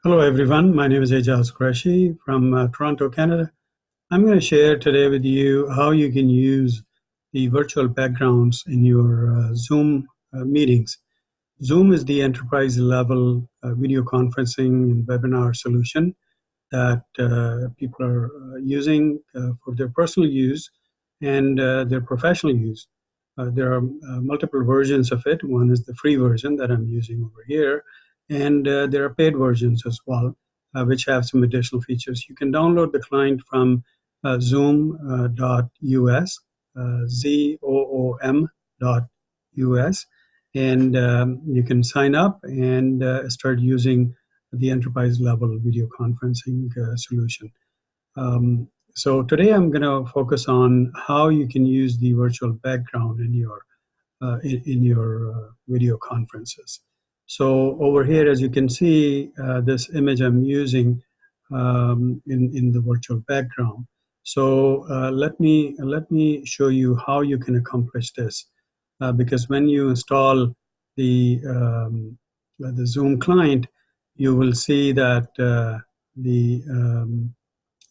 Hello, everyone. My name is Qureshi from Toronto, Canada. I'm going to share today with you how you can use the virtual backgrounds in your Zoom meetings. Zoom is the enterprise level video conferencing and webinar solution that people are using for their personal use and their professional use. There are multiple versions of it. One is the free version that I'm using over here, and there are paid versions as well, which have some additional features. You can download the client from zoom.us, zoom.us, and you can sign up and start using the enterprise level video conferencing solution. So today I'm going to focus on how you can use the virtual background in your video conferences. So over here, as you can see, this image I'm using in the virtual background. So let me show you how you can accomplish this, because when you install the Zoom client, you will see that the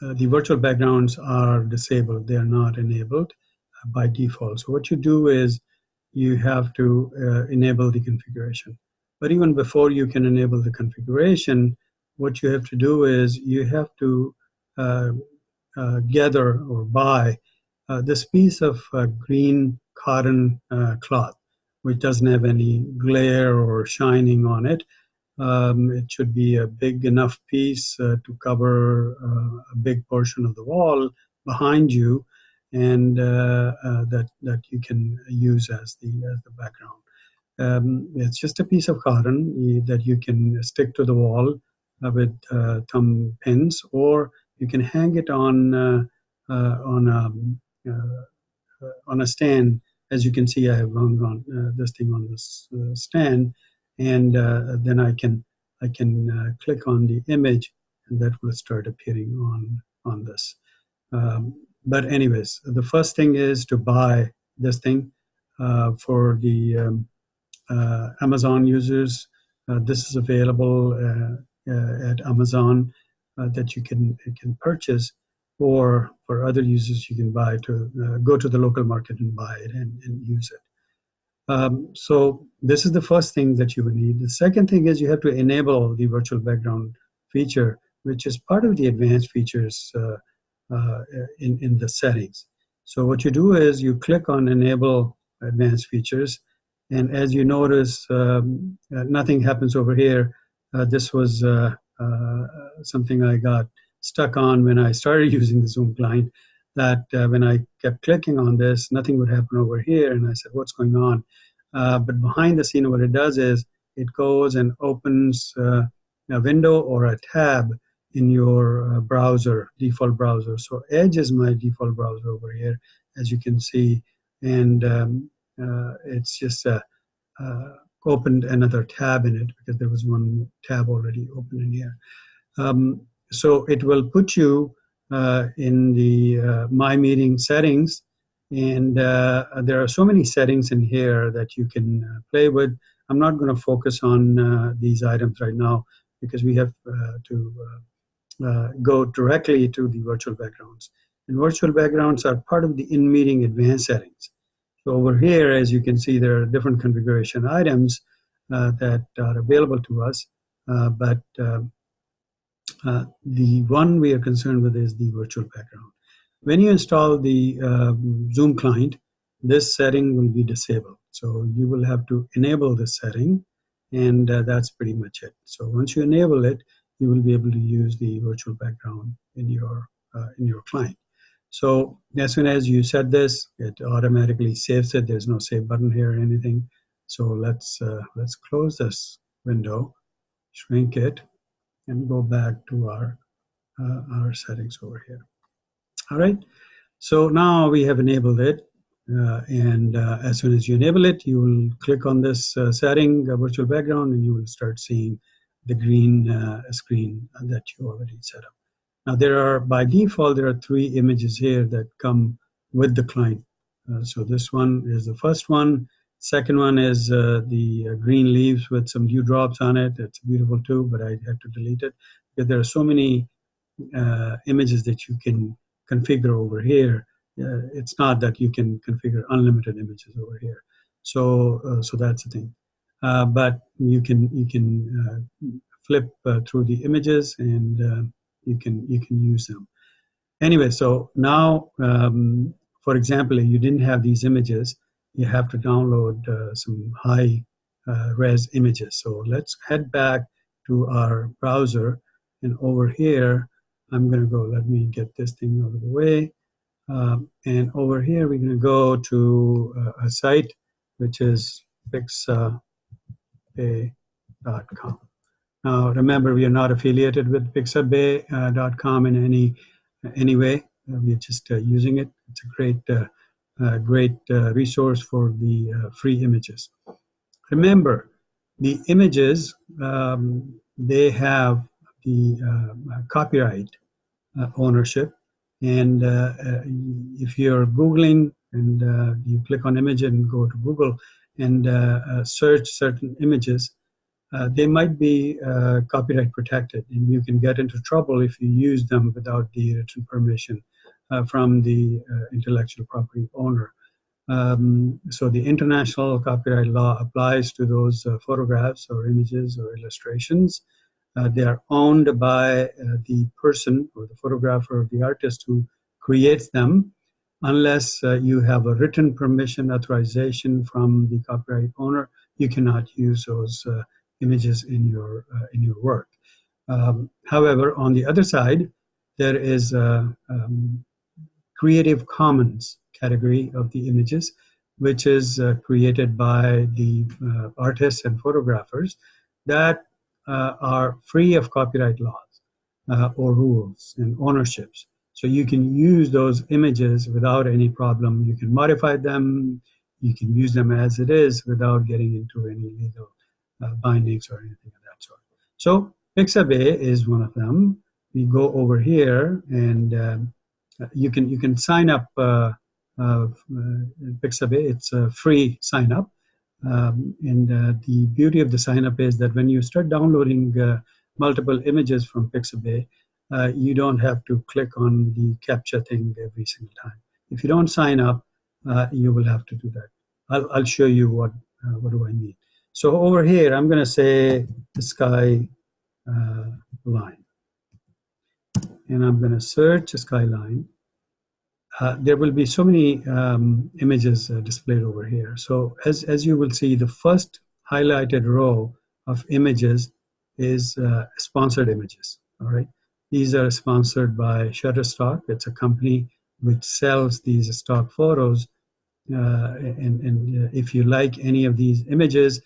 virtual backgrounds are disabled. They are not enabled by default. So what you do is you have to enable the configuration. But even before you can enable the configuration, what you have to do is you have to uh, gather or buy this piece of green cotton cloth, which doesn't have any glare or shining on it. It should be a big enough piece to cover a big portion of the wall behind you, and that you can use as the background. It's just a piece of cotton that you can stick to the wall with thumb pins, or you can hang it on a stand. As you can see, I have hung on this thing on this stand, and then I can click on the image, and that will start appearing on this. But anyways, the first thing is to buy this thing for the Amazon users. This is available at Amazon that you can purchase, or for other users you can buy to go to the local market and buy it and use it. So this is the first thing that you will need. The second thing is you have to enable the virtual background feature, which is part of the advanced features in the settings. So what you do is you click on enable advanced features, and as you notice, nothing happens over here. This was something I got stuck on when I started using the Zoom client, that when I kept clicking on this, nothing would happen over here. And I said, what's going on? But behind the scene, what it does is it goes and opens a window or a tab in your browser, default browser. So Edge is my default browser over here, as you can see. And it's just opened another tab in it because there was one tab already open in here. So it will put you in the My Meeting settings, and there are so many settings in here that you can play with. I'm not going to focus on these items right now because we have to go directly to the virtual backgrounds. And virtual backgrounds are part of the in-meeting advanced settings. So over here, as you can see, there are different configuration items that are available to us, but the one we are concerned with is the virtual background. When you install the Zoom client, this setting will be disabled. So you will have to enable this setting, and that's pretty much it. So once you enable it, you will be able to use the virtual background in your client. So as soon as you set this, it automatically saves it. There's no save button here or anything. So let's close this window, shrink it, and go back to our settings over here. All right. So now we have enabled it, and as soon as you enable it, you will click on this setting, virtual background, and you will start seeing the green screen that you already set up. Now by default, there are 3 images here that come with the client. So this one is the first one, Second one is the green leaves with some dewdrops on it. It's beautiful too, but I had to delete it because there are so many images that you can configure over here. It's not that you can configure unlimited images over here. So that's the thing. But you can flip through the images and you can use them. Anyway, so now, for example, if you didn't have these images, you have to download some high res images. So let's head back to our browser, and over here, I'm going to go, let me get this thing out of the way. And over here, we're going to go to a site, which is pixabay.com. Now, remember, we are not affiliated with pixabay.com in any way. We are just using it. It's a great resource for the free images. Remember, the images, they have the copyright ownership. And if you're Googling and you click on image and go to Google and search certain images, they might be copyright protected, and you can get into trouble if you use them without the written permission from the intellectual property owner. So the international copyright law applies to those photographs or images or illustrations. They are owned by the person or the photographer or the artist who creates them, unless you have a written permission authorization from the copyright owner. You cannot use those images in your work. However, on the other side, there is Creative Commons category of the images, which is created by the artists and photographers that are free of copyright laws or rules and ownerships. So you can use those images without any problem. You can modify them. You can use them as it is without getting into any legal bindings or anything of that sort. So Pixabay is one of them. We go over here and you can sign up Pixabay. It's a free sign up. And the beauty of the sign up is that when you start downloading multiple images from Pixabay, you don't have to click on the captcha thing every single time. If you don't sign up, you will have to do that. I'll show you what do I mean. So over here, I'm going to say the sky line. And I'm going to search a skyline. There will be so many images displayed over here. So as you will see, the first highlighted row of images is sponsored images. All right, these are sponsored by Shutterstock. It's a company which sells these stock photos. And if you like any of these images,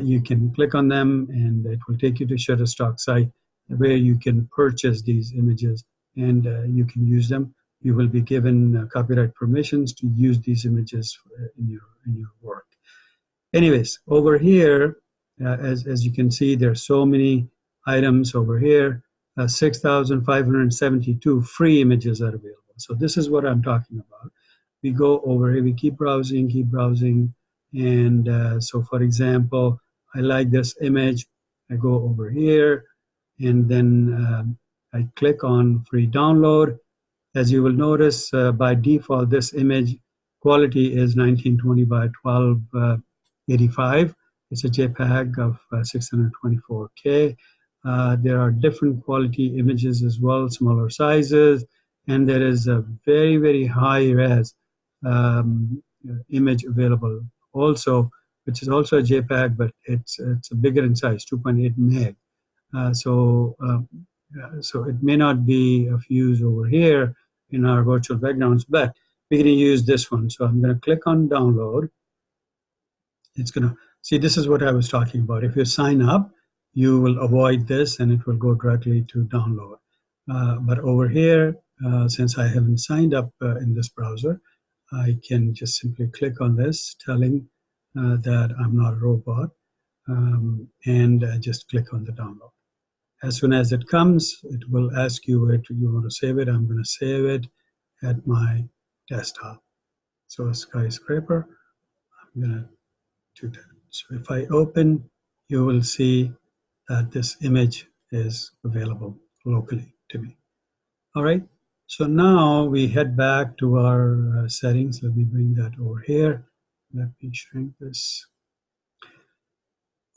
you can click on them, and it will take you to Shutterstock site where you can purchase these images, and you can use them. You will be given copyright permissions to use these images in your work. Anyways, over here, as you can see, there are so many items over here. 6,572 free images are available. So this is what I'm talking about. We go over here, we keep browsing, and so for example, I like this image. I go over here, and then I click on free download. As you will notice, by default, this image quality is 1920 by 1285. It's a JPEG of 624K. There are different quality images as well, smaller sizes, and there is a very, very high res image available also, which is also a JPEG, but it's a bigger in size, 2.8 meg. So it may not be of use over here in our virtual backgrounds, but we're going to use this one. So I'm going to click on download. It's going to see, this is what I was talking about. If you sign up, you will avoid this and it will go directly to download. But over here, since I haven't signed up in this browser, I can just simply click on this, telling that I'm not a robot, and just click on the download. As soon as it comes, it will ask you where you want to save it. I'm going to save it at my desktop. So a skyscraper. I'm going to to that. So if I open, you will see that this image is available locally to me. All right. So now we head back to our settings. Let me bring that over here. Let me shrink this.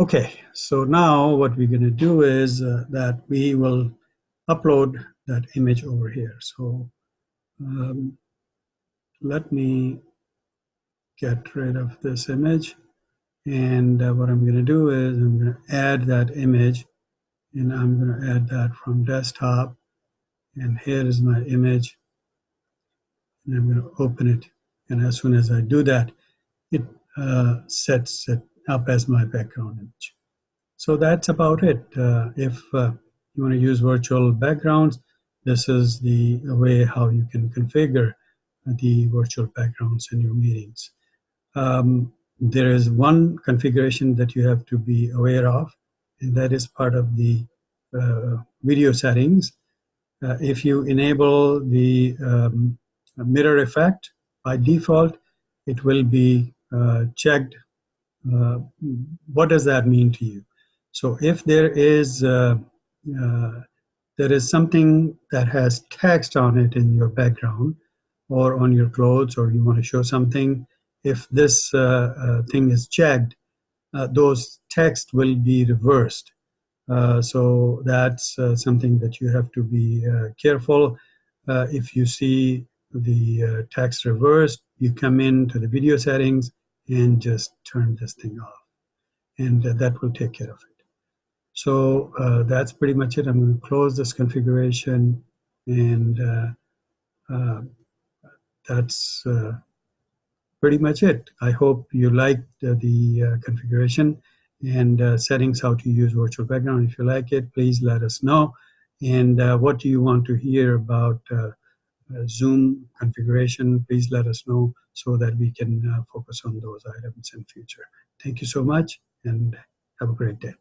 Okay, so now what we're going to do is that we will upload that image over here. So let me get rid of this image. And what I'm going to do is I'm going to add that image, and I'm going to add that from desktop. And here is my image, and I'm going to open it. And as soon as I do that, it sets it up as my background image. So that's about it. If you want to use virtual backgrounds, this is the way how you can configure the virtual backgrounds in your meetings. There is one configuration that you have to be aware of, and that is part of the video settings. If you enable the mirror effect, by default, it will be checked. What does that mean to you? So if there is something that has text on it in your background or on your clothes, or you want to show something, if this thing is checked, those text will be reversed. So that's something that you have to be careful. If you see the text reversed, you come into the video settings and just turn this thing off, and that will take care of it. So that's pretty much it. I'm going to close this configuration, and that's pretty much it. I hope you liked the configuration and settings, how to use virtual background. If you like it, please let us know. And what do you want to hear about Zoom configuration? Please let us know so that we can focus on those items in future. Thank you so much, and have a great day.